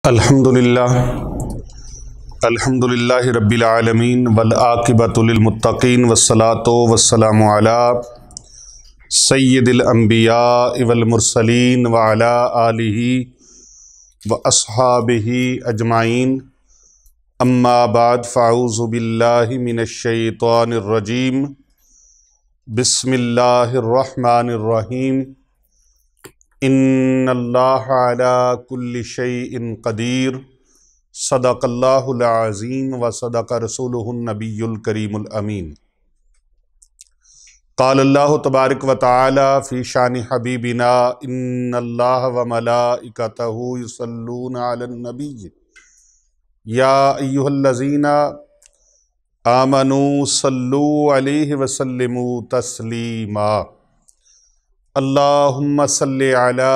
الحمدللہ رب العالمین والعاقبۃ للمتقین والصلاۃ والسلام علی سید الانبیاء والمرسلین وعلی آلہ واصحابہ اجمعین اما بعد فاعوذ باللہ من الشیطان الرجیم بسم اللہ الرحمن الرحیم ان اللہ علی کل شیء قدیر صدق اللہ العظیم وصدق رسولہ النبی الکریم الامین۔ قال اللہ تبارک و تعالی فی شان حبیبنا ان اللہ وملائکتہ یصلون علی النبی یا ایہا الذین آمنوا صلوا علیہ وسلموا تسلیما۔ اللہم صلی علی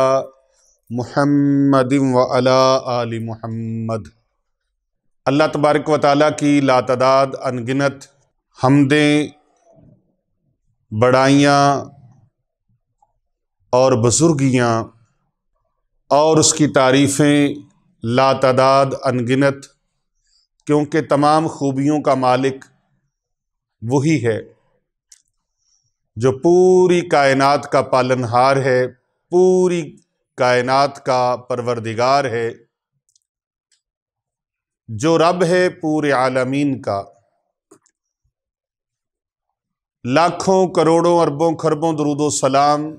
محمد وعلی آل محمد۔ اللہ تبارک و تعالیٰ کی لاتعداد انگنت حمدیں، بڑائیاں اور بزرگیاں اور اس کی تعریفیں لاتعداد انگنت، کیونکہ تمام خوبیوں کا مالک وہی ہے جو پوری کائنات کا پالنہار ہے، پوری کائنات کا پروردگار ہے، جو رب ہے پورے عالمین کا۔ لاکھوں کروڑوں اربوں خربوں درود و سلام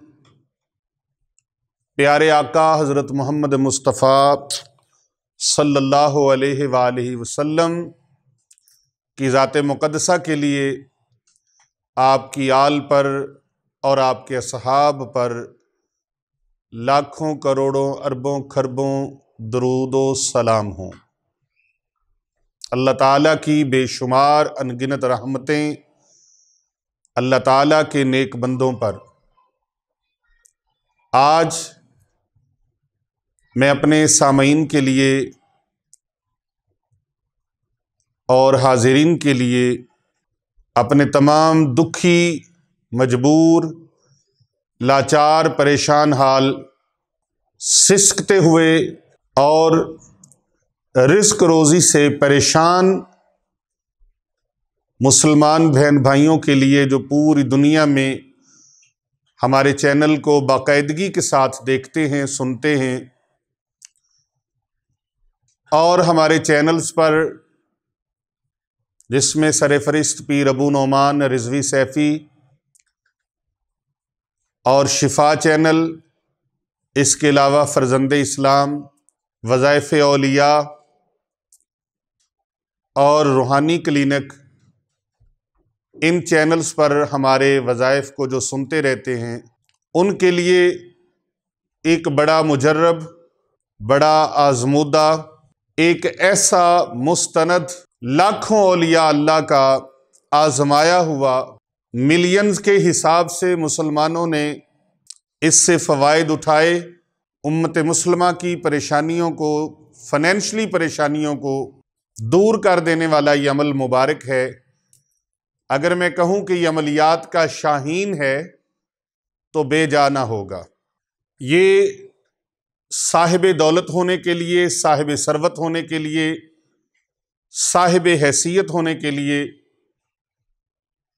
پیارے آقا حضرت محمد مصطفیٰ صلی اللہ علیہ وآلہ وسلم کی ذات مقدسہ کے لیے، آپ کی آل پر اور آپ کے اصحاب پر لاکھوں کروڑوں اربوں خربوں درود و سلام ہوں۔ اللہ تعالیٰ کی بے شمار انگنت رحمتیں اللہ تعالیٰ کے نیک بندوں پر۔ آج میں اپنے سامعین کے لیے اور حاضرین کے لیے اپنے تمام دکھی، مجبور، لاچار، پریشان حال، سسکتے ہوئے اور رزق روزی سے پریشان مسلمان بہن بھائیوں کے لیے، جو پوری دنیا میں ہمارے چینل کو باقاعدگی کے ساتھ دیکھتے ہیں، سنتے ہیں، اور ہمارے چینلز پر جس میں سرفہرست پیر ابو نعمان رضوی سیفی اور شفا چینل، اس کے علاوہ فرزند اسلام، وظائف اولیاء اور روحانی کلینک، ان چینلز پر ہمارے وظائف کو جو سنتے رہتے ہیں، ان کے لیے ایک بڑا مجرب، بڑا آزمودہ، ایک ایسا مستند، لاکھوں اولیاء اللہ کا آزمایا ہوا، ملینز کے حساب سے مسلمانوں نے اس سے فوائد اٹھائے، امت مسلمہ کی پریشانیوں کو، فائنینشلی پریشانیوں کو دور کر دینے والا یہ عمل مبارک ہے۔ اگر میں کہوں کہ یہ عملیات کا شاہین ہے تو بے جا نہ ہوگا۔ یہ صاحب دولت ہونے کے لیے، صاحب ثروت ہونے کے لیے، صاحب حیثیت ہونے کے لیے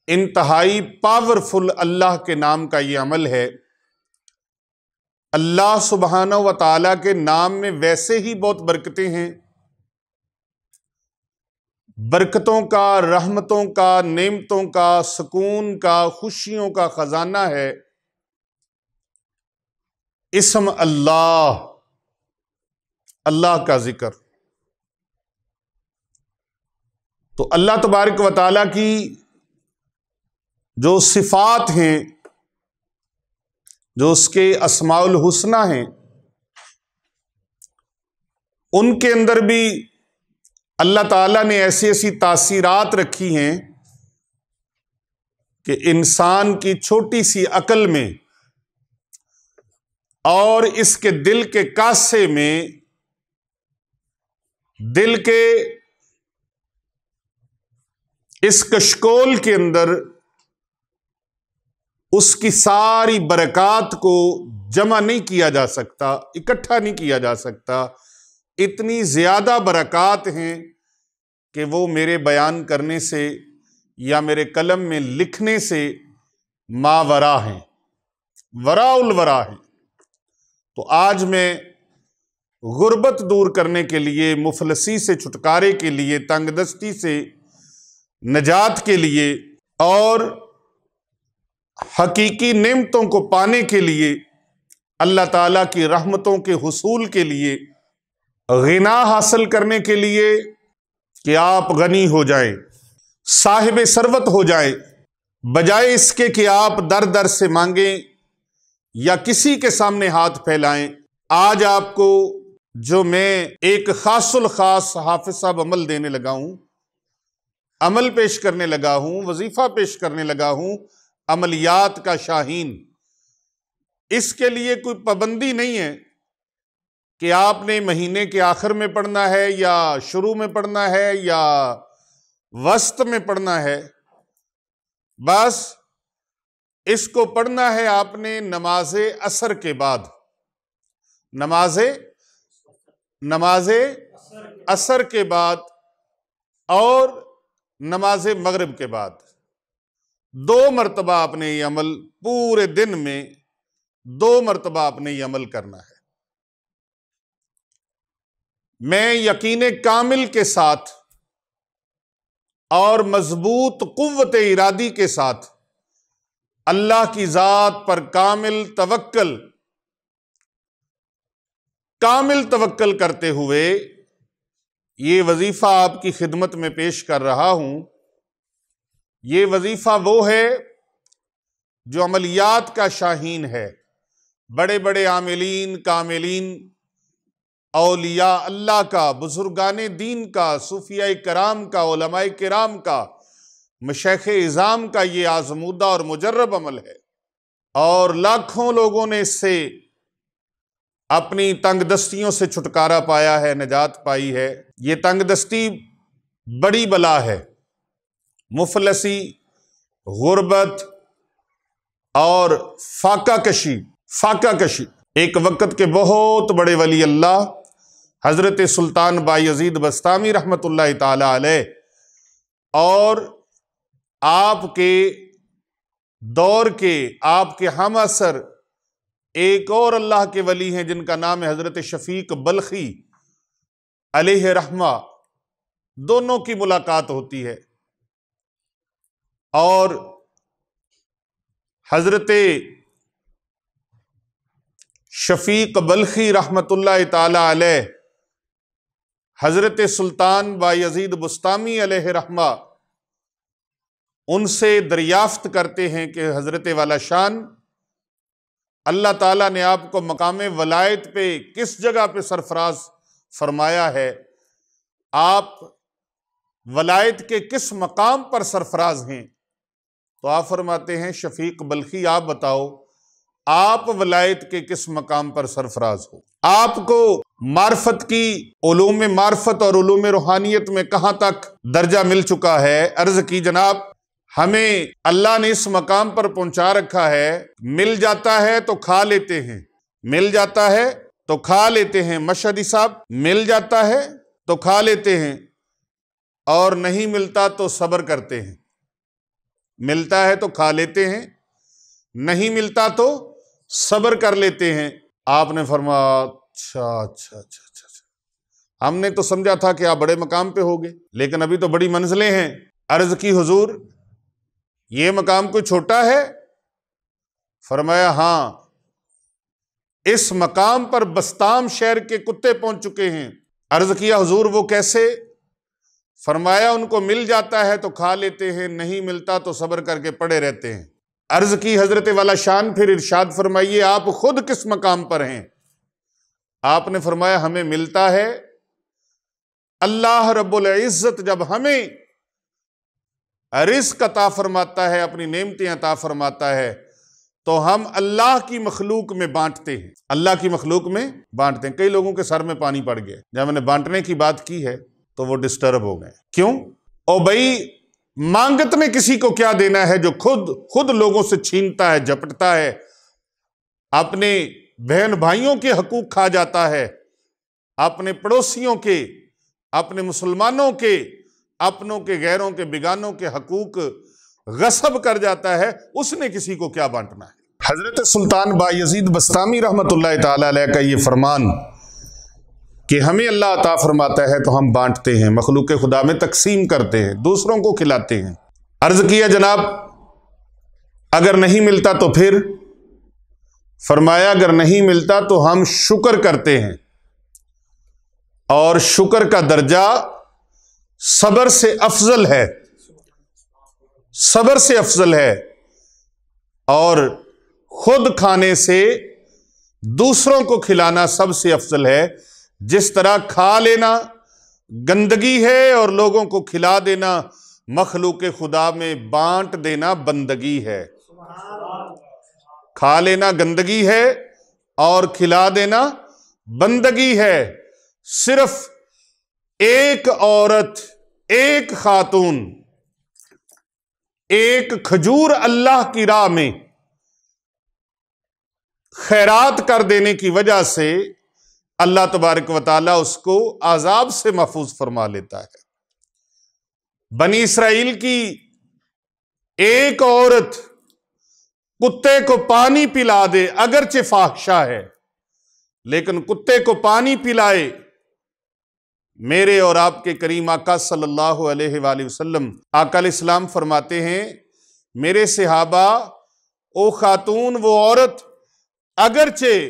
انتہائی پاورفل اللہ کے نام کا یہ عمل ہے۔ اللہ سبحانہ و تعالیٰ کے نام میں ویسے ہی بہت برکتیں ہیں، برکتوں کا، رحمتوں کا، نعمتوں کا، سکون کا، خوشیوں کا خزانہ ہے اسم اللہ، اللہ کا ذکر۔ تو اللہ تبارک و تعالیٰ کی جو صفات ہیں، جو اس کے اسماء الحسنی ہیں، ان کے اندر بھی اللہ تعالیٰ نے ایسی ایسی تاثیرات رکھی ہیں کہ انسان کی چھوٹی سی عقل میں اور اس کے دل کے کاسے میں، دل کے اس کشکول کے اندر اس کی ساری برکات کو جمع نہیں کیا جا سکتا، اکٹھا نہیں کیا جا سکتا، اتنی زیادہ برکات ہیں کہ وہ میرے بیان کرنے سے یا میرے قلم میں لکھنے سے ماورا ہیں، وراء الورا ہیں۔ تو آج میں غربت دور کرنے کے لیے، مفلسی سے چھٹکارے کے لیے، تنگ دستی سے نجات کے لیے اور حقیقی نعمتوں کو پانے کے لیے، اللہ تعالیٰ کی رحمتوں کے حصول کے لیے، غنا حاصل کرنے کے لیے کہ آپ غنی ہو جائیں، صاحب ثروت ہو جائیں، بجائے اس کے کہ آپ در در سے مانگیں یا کسی کے سامنے ہاتھ پھیلائیں، آج آپ کو جو میں ایک خاص الخاص حافظ صاحب عمل دینے لگا ہوں، عمل پیش کرنے لگا ہوں، وظیفہ پیش کرنے لگا ہوں، عملیات کا شاہین۔ اس کے لیے کوئی پابندی نہیں ہے کہ آپ نے مہینے کے آخر میں پڑھنا ہے یا شروع میں پڑھنا ہے یا وسط میں پڑھنا ہے، بس اس کو پڑھنا ہے آپ نے نماز عصر کے بعد، نماز عصر کے بعد اور نماز مغرب کے بعد 2 مرتبہ آپ نے یہ عمل، پورے دن میں 2 مرتبہ آپ نے یہ عمل کرنا ہے۔ میں یقین کامل کے ساتھ اور مضبوط قوت ارادی کے ساتھ اللہ کی ذات پر کامل توکل کرتے ہوئے یہ وظیفہ آپ کی خدمت میں پیش کر رہا ہوں۔ یہ وظیفہ وہ ہے جو عملیات کا شاہین ہے۔ بڑے بڑے عاملین، کاملین، اولیاء اللہ کا، بزرگان دین کا، صوفیاء کرام کا، علماء کرام کا، مشائخ اعظام کا یہ آزمودہ اور مجرب عمل ہے، اور لاکھوں لوگوں نے اس سے اپنی تنگ دستیوں سے چھٹکارا پایا ہے، نجات پائی ہے۔ یہ تنگ دستی بڑی بلا ہے، مفلسی، غربت اور فاقہ کشی۔ ایک وقت کے بہت بڑے ولی اللہ حضرت سلطان بایزید بسطامی رحمت اللہ تعالی علیہ اور آپ کے دور کے، آپ کے ہم عصر ایک اور اللہ کے ولی ہیں جن کا نام ہے حضرت شفیق بلخی علیہ رحمہ، دونوں کی ملاقات ہوتی ہے اور حضرت شفیق بلخی رحمت اللہ تعالی علیہ حضرت سلطان بایزید بسطامی علیہ رحمہ ان سے دریافت کرتے ہیں کہ حضرت والا شان، اللہ تعالیٰ نے آپ کو مقام ولایت پہ کس جگہ پہ سرفراز فرمایا ہے، آپ ولایت کے کس مقام پر سرفراز ہیں؟ تو آپ فرماتے ہیں شفیق بلخی آپ بتاؤ آپ ولایت کے کس مقام پر سرفراز ہو؟ آپ کو معرفت کی، علوم معرفت اور علوم روحانیت میں کہاں تک درجہ مل چکا ہے؟ عرض کی جناب ہمیں اللہ نے اس مقام پر پہنچا رکھا ہے، مل جاتا ہے تو کھا لیتے ہیں، مل جاتا ہے تو کھا لیتے ہیں، مشہدی صاحب، مل جاتا ہے تو کھا لیتے ہیں اور نہیں ملتا تو صبر کرتے ہیں۔ ملتا ہے تو کھا لیتے ہیں، نہیں ملتا تو صبر کر لیتے ہیں۔ آپ نے فرمایا اچھا، ہم نے تو سمجھا تھا کہ آپ بڑے مقام پہ ہوگے، لیکن ابھی تو بڑی منزلیں ہیں۔ عرض کی حضور یہ مقام کوئی چھوٹا ہے؟ فرمایا ہاں، اس مقام پر بستام شہر کے کتے پہنچ چکے ہیں۔ عرض کیا حضور وہ کیسے؟ فرمایا ان کو مل جاتا ہے تو کھا لیتے ہیں، نہیں ملتا تو صبر کر کے پڑے رہتے ہیں۔ عرض کی حضرت والا شان پھر ارشاد فرمائیے آپ خود کس مقام پر ہیں؟ آپ نے فرمایا ہمیں ملتا ہے، اللہ رب العزت جب ہمیں رزق عطا فرماتا ہے، اپنی نعمتیں عطا فرماتا ہے تو ہم اللہ کی مخلوق میں بانٹتے ہیں، اللہ کی مخلوق میں بانٹتے ہیں۔ کئی لوگوں کے سر میں پانی پڑ گیا جب میں نے بانٹنے کی بات کی ہے تو وہ ڈسٹرب ہو گئے۔ کیوں؟ او بھائی مانگت میں کسی کو کیا دینا ہے جو خود لوگوں سے چھینتا ہے، جھپٹتا ہے، اپنے بہن بھائیوں کے حقوق کھا جاتا ہے، اپنے پڑوسیوں کے، اپنے مسلمانوں کے، اپنوں کے، غیروں کے، بیگانوں کے حقوق غصب کر جاتا ہے، اس نے کسی کو کیا بانٹنا ہے؟ حضرت سلطان بایزید بسطامی رحمۃ اللہ تعالی علیہ کا یہ فرمان کہ ہمیں اللہ عطا فرماتا ہے تو ہم بانٹتے ہیں، مخلوق خدا میں تقسیم کرتے ہیں، دوسروں کو کھلاتے ہیں۔ عرض کیا جناب اگر نہیں ملتا تو پھر؟ فرمایا اگر نہیں ملتا تو ہم شکر کرتے ہیں، اور شکر کا درجہ صبر سے افضل ہے، صبر سے افضل ہے، اور خود کھانے سے دوسروں کو کھلانا سب سے افضل ہے۔ جس طرح کھا لینا گندگی ہے اور لوگوں کو کھلا دینا مخلوق خدا میں بانٹ دینا بندگی ہے۔ کھا لینا گندگی ہے اور کھلا دینا بندگی ہے۔ صرف ایک عورت، ایک خاتون، ایک کھجور اللہ کی راہ میں خیرات کر دینے کی وجہ سے اللہ تبارک و تعالیٰ اس کو عذاب سے محفوظ فرما لیتا ہے۔ بنی اسرائیل کی ایک عورت کتے کو پانی پلا دے، اگرچہ فاحشہ ہے، لیکن کتے کو پانی پلائے، میرے اور آپ کے کریم آقا صلی اللہ علیہ وآلہ وسلم آقا علیہ السلام فرماتے ہیں میرے صحابہ، او خاتون، وہ عورت اگرچہ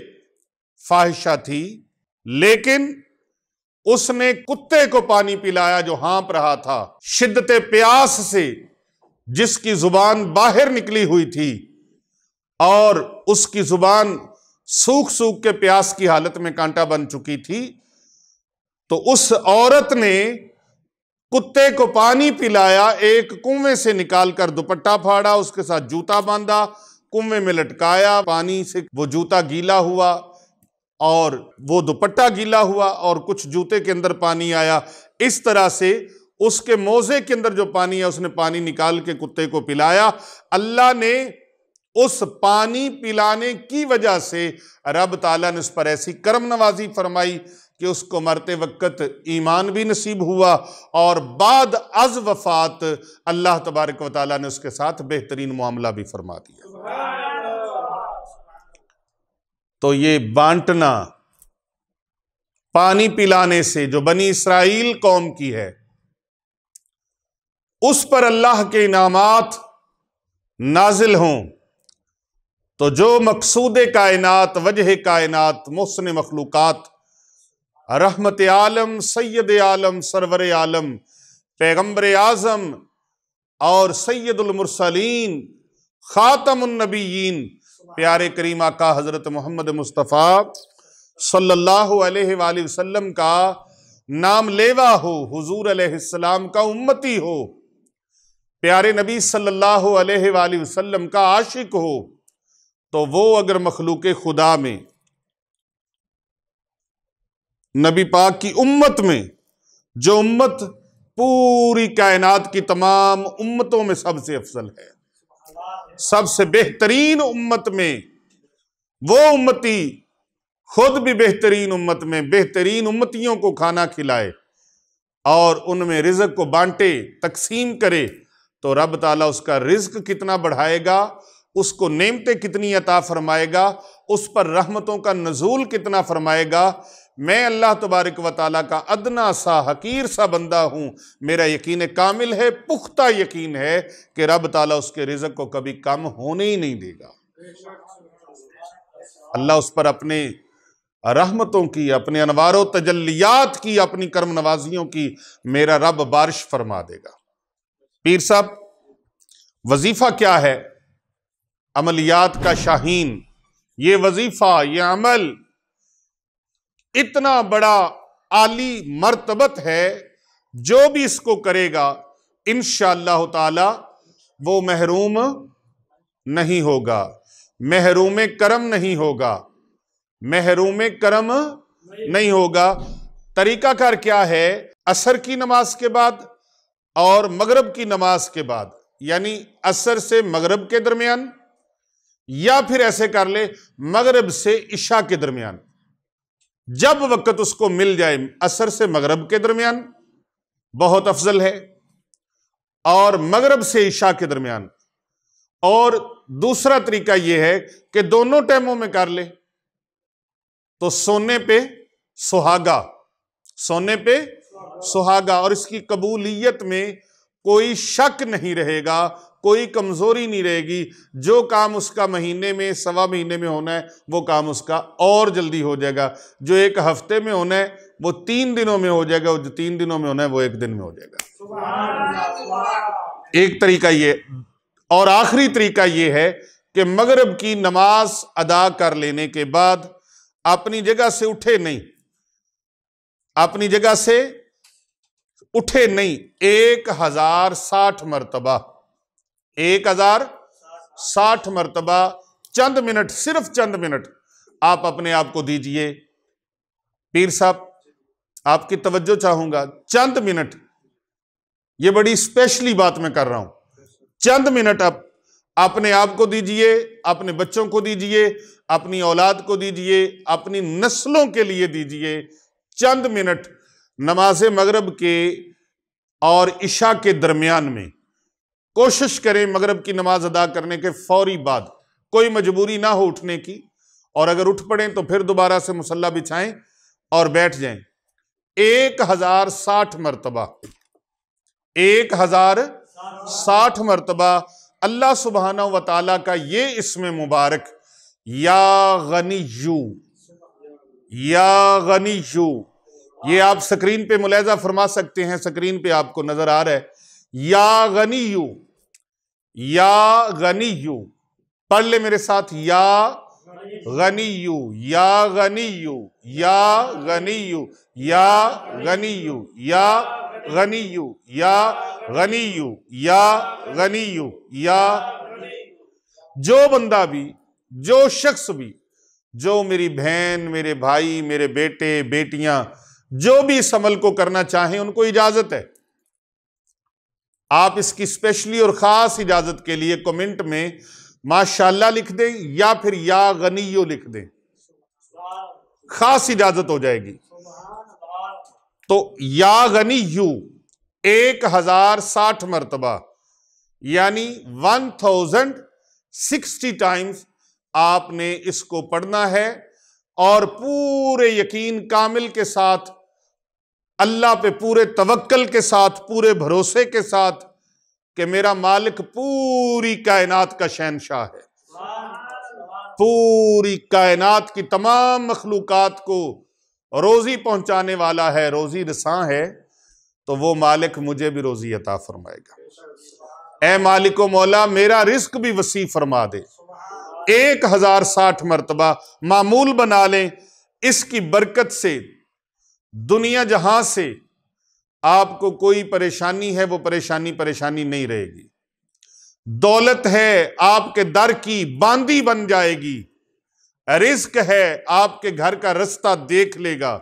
فاحشہ تھی لیکن اس نے کتے کو پانی پلایا جو ہانپ رہا تھا، شدت پیاس سے جس کی زبان باہر نکلی ہوئی تھی، اور اس کی زبان سوکھ سوکھ کے پیاس کی حالت میں کانٹا بن چکی تھی، تو اس عورت نے کتے کو پانی پلایا، ایک کنویں سے نکال کر دوپٹہ پھاڑا، اس کے ساتھ جوتا باندھا، کنویں میں لٹکایا، پانی سے وہ جوتا گیلا ہوا اور وہ دوپٹہ گیلا ہوا اور کچھ جوتے کے اندر پانی آیا، اس طرح سے اس کے موزے کے اندر جو پانی ہے اس نے پانی نکال کے کتے کو پلایا۔ اللہ نے اس پانی پلانے کی وجہ سے رب تعالیٰ نے اس پر ایسی کرم نوازی فرمائی کہ اس کو مرتے وقت ایمان بھی نصیب ہوا، اور بعد از وفات اللہ تبارک و تعالیٰ نے اس کے ساتھ بہترین معاملہ بھی فرما دیا۔ تو یہ بانٹنا، پانی پلانے سے جو بنی اسرائیل قوم کی ہے، اس پر اللہ کے انعامات نازل ہوں تو جو مقصود کائنات، وجہ کائنات، محسن مخلوقات، رحمت عالم، سید عالم، سرور عالم، پیغمبر اعظم اور سید المرسلین، خاتم النبیین، پیارے کریم آقا حضرت محمد مصطفیٰ صلی اللہ علیہ وآلہ وسلم کا نام لیوا ہو، حضور علیہ السلام کا امتی ہو، پیارے نبی صلی اللہ علیہ وآلہ وسلم کا عاشق ہو، تو وہ اگر مخلوق خدا میں، نبی پاک کی امت میں، جو امت پوری کائنات کی تمام امتوں میں سب سے افضل ہے، سب سے بہترین امت میں، وہ امتی خود بھی بہترین امت میں بہترین امتیوں کو کھانا کھلائے اور ان میں رزق کو بانٹے، تقسیم کرے، تو رب تعالیٰ اس کا رزق کتنا بڑھائے گا، اس کو نعمتیں کتنی عطا فرمائے گا، اس پر رحمتوں کا نزول کتنا فرمائے گا۔ میں اللہ تبارک و تعالیٰ کا ادنا سا، حقیر سا بندہ ہوں، میرا یقین کامل ہے، پختہ یقین ہے کہ رب تعالیٰ اس کے رزق کو کبھی کم ہونے ہی نہیں دے گا۔ اللہ اس پر اپنے رحمتوں کی، اپنے انوار و تجلیات کی، اپنی کرم نوازیوں کی میرا رب بارش فرما دے گا۔ پیر صاحب، وظیفہ کیا ہے؟ عملیات کا شاہین، یہ وظیفہ، یہ عمل اتنا بڑا عالی مرتبت ہے، جو بھی اس کو کرے گا انشاءاللہ تعالی وہ محروم نہیں ہوگا، محروم کرم نہیں ہوگا، محروم کرم نہیں ہوگا۔ طریقہ کار کیا ہے؟ عصر کی نماز کے بعد اور مغرب کی نماز کے بعد، یعنی عصر سے مغرب کے درمیان، یا پھر ایسے کر لے مغرب سے عشاء کے درمیان، جب وقت اس کو مل جائے عصر سے مغرب کے درمیان بہت افضل ہے، اور مغرب سے عشاء کے درمیان، اور دوسرا طریقہ یہ ہے کہ دونوں ٹائموں میں کر لے تو سونے پہ سہاگا، سونے پہ سہاگا، اور اس کی قبولیت میں کوئی شک نہیں رہے گا، کوئی کمزوری نہیں رہے گی۔ جو کام اس کا مہینے میں سوا مہینے میں ہونا ہے وہ کام اس کا اور جلدی ہو جائے گا، جو ایک ہفتے میں ہونا ہے وہ 3 دنوں میں ہو جائے گا، جو 3 دنوں میں ہونا ہے وہ 1 دن میں ہو جائے گا۔ ایک طریقہ یہ، اور آخری طریقہ یہ ہے کہ مغرب کی نماز ادا کر لینے کے بعد اپنی جگہ سے اٹھے نہیں، اپنی جگہ سے اٹھے نہیں، 1060 مرتبہ، 1060 مرتبہ چند منٹ، صرف چند منٹ آپ اپنے آپ کو دیجئے۔ پیر صاحب آپ کی توجہ چاہوں گا، چند منٹ، یہ بڑی اسپیشلی بات میں کر رہا ہوں، چند منٹ آپ اپنے آپ کو دیجئے، اپنے بچوں کو دیجئے، اپنی اولاد کو دیجئے، اپنی نسلوں کے لیے دیجئے، چند منٹ نماز مغرب کے اور عشاء کے درمیان میں کوشش کریں مغرب کی نماز ادا کرنے کے فوری بعد، کوئی مجبوری نہ ہو اٹھنے کی، اور اگر اٹھ پڑیں تو پھر دوبارہ سے مصلی بچھائیں اور بیٹھ جائیں۔ 1060 مرتبہ، 1060 مرتبہ اللہ سبحانہ و تعالیٰ کا یہ اسم مبارک یا غنیو، یا غنیو، یہ آپ سکرین پہ ملاحظہ فرما سکتے ہیں، سکرین پہ آپ کو نظر آ رہا ہے، یا غنیو، یا غنیو، پڑھ لے میرے ساتھ، یا غنیو، یا غنیو، یا غنیو، یا غنیو، یا غنیو، یا غنیو، یا غنیو، یا جو بندہ بھی، جو شخص بھی، جو میری بہن، میرے بھائی، میرے بیٹے بیٹیاں جو بھی اس عمل کو کرنا چاہیں ان کو اجازت ہے۔ آپ اس کی اسپیشلی اور خاص اجازت کے لیے کمنٹ میں ماشاءاللہ لکھ دیں یا پھر یا غنیو لکھ دیں، خاص اجازت ہو جائے گی۔ تو یا غنیو 1060 مرتبہ، یعنی 1060 ٹائمز آپ نے اس کو پڑھنا ہے، اور پورے یقین کامل کے ساتھ، اللہ پہ پورے توکل کے ساتھ، پورے بھروسے کے ساتھ کہ میرا مالک پوری کائنات کا شہنشاہ ہے، پوری کائنات کی تمام مخلوقات کو روزی پہنچانے والا ہے، روزی رساں ہے، تو وہ مالک مجھے بھی روزی عطا فرمائے گا۔ اے مالک و مولا میرا رزق بھی وسیع فرما دے۔ 1060 مرتبہ معمول بنا لیں، اس کی برکت سے دنیا جہاں سے آپ کو کوئی پریشانی ہے وہ پریشانی نہیں رہے گی، دولت ہے آپ کے در کی باندی بن جائے گی، رزق ہے آپ کے گھر کا رستہ دیکھ لے گا۔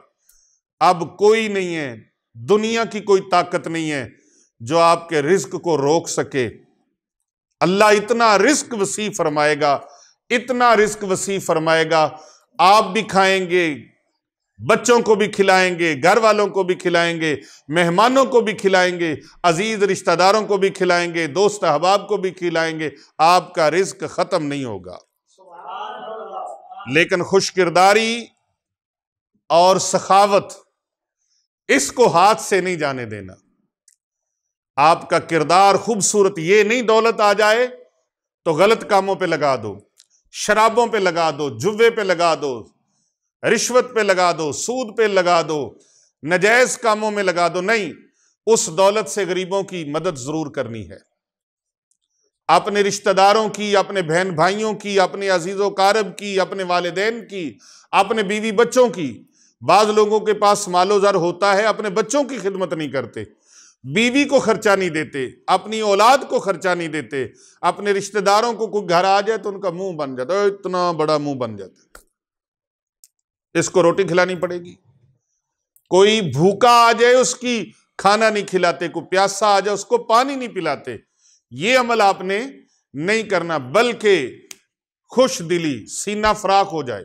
اب کوئی نہیں ہے، دنیا کی کوئی طاقت نہیں ہے جو آپ کے رزق کو روک سکے۔ اللہ اتنا رزق وسیع فرمائے گا، اتنا رزق وسیع فرمائے گا، آپ بھی کھائیں گے، بچوں کو بھی کھلائیں گے، گھر والوں کو بھی کھلائیں گے، مہمانوں کو بھی کھلائیں گے، عزیز رشتہ داروں کو بھی کھلائیں گے، دوست احباب کو بھی کھلائیں گے، آپ کا رزق ختم نہیں ہوگا۔ لیکن خوش کرداری اور سخاوت اس کو ہاتھ سے نہیں جانے دینا۔ آپ کا کردار خوبصورت، یہ نہیں دولت آ جائے تو غلط کاموں پہ لگا دو، شرابوں پہ لگا دو، جوے پہ لگا دو، رشوت پہ لگا دو، سود پہ لگا دو، نجائز کاموں میں لگا دو، نہیں، اس دولت سے غریبوں کی مدد ضرور کرنی ہے، اپنے رشتہ داروں کی، اپنے بہن بھائیوں کی، اپنے عزیز و اقارب کی، اپنے والدین کی، اپنے بیوی بچوں کی۔ بعض لوگوں کے پاس مال و زر ہوتا ہے، اپنے بچوں کی خدمت نہیں کرتے، بیوی کو خرچہ نہیں دیتے، اپنی اولاد کو خرچہ نہیں دیتے، اپنے رشتہ داروں کو کوئی گھر آ جائے تو ان کا منہ بن جاتا ہے، اتنا بڑا منہ بن جاتا ہے، اس کو روٹی کھلانی پڑے گی۔ کوئی بھوکا آ جائے اس کی کھانا نہیں کھلاتے، کوئی پیاسا آ جائے اس کو پانی نہیں پلاتے۔ یہ عمل آپ نے نہیں کرنا، بلکہ خوش دلی، سینہ فراخ ہو جائے،